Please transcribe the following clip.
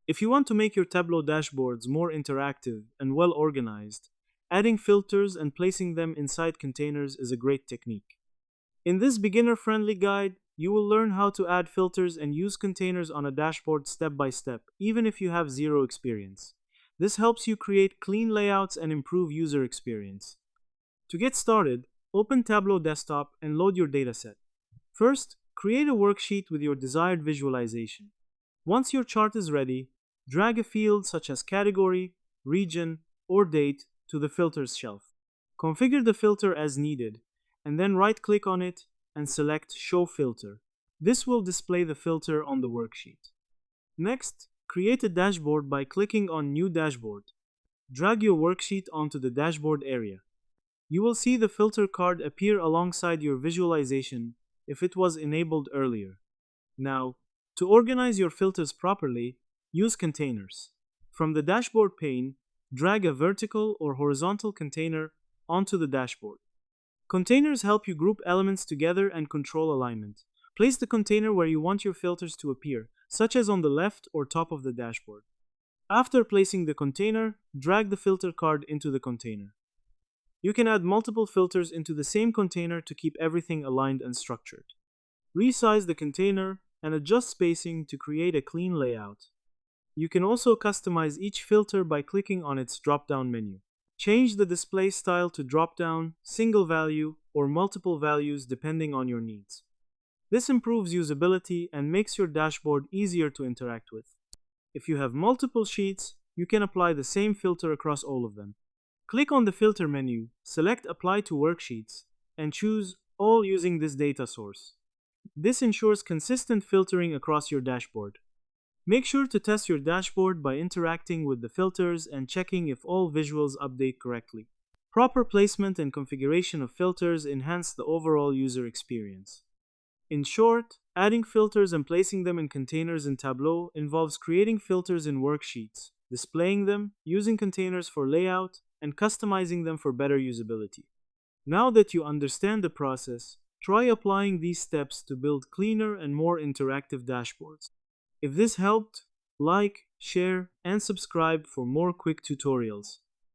If you want to make your Tableau dashboards more interactive and well organized, adding filters and placing them inside containers is a great technique. In this beginner-friendly guide, you will learn how to add filters and use containers on a dashboard step by step, even if you have zero experience. This helps you create clean layouts and improve user experience. To get started, open Tableau Desktop and load your dataset. First, create a worksheet with your desired visualization. Once your chart is ready, drag a field such as category, region, or date to the filters shelf. Configure the filter as needed, and then right-click on it and select Show Filter. This will display the filter on the worksheet. Next, create a dashboard by clicking on New Dashboard. Drag your worksheet onto the dashboard area. You will see the filter card appear alongside your visualization if it was enabled earlier. Now, to organize your filters properly, use containers. From the dashboard pane, drag a vertical or horizontal container onto the dashboard. Containers help you group elements together and control alignment. Place the container where you want your filters to appear, such as on the left or top of the dashboard. After placing the container, drag the filter card into the container. You can add multiple filters into the same container to keep everything aligned and structured. Resize the container and adjust spacing to create a clean layout. You can also customize each filter by clicking on its drop-down menu. Change the display style to drop-down, single value, or multiple values depending on your needs. This improves usability and makes your dashboard easier to interact with. If you have multiple sheets, you can apply the same filter across all of them. Click on the Filter menu, select Apply to Worksheets, and choose All using this data source. This ensures consistent filtering across your dashboard. Make sure to test your dashboard by interacting with the filters and checking if all visuals update correctly. Proper placement and configuration of filters enhance the overall user experience. In short, adding filters and placing them in containers in Tableau involves creating filters in worksheets, displaying them, using containers for layout, and customizing them for better usability. Now that you understand the process, try applying these steps to build cleaner and more interactive dashboards. If this helped, like, share, and subscribe for more quick tutorials.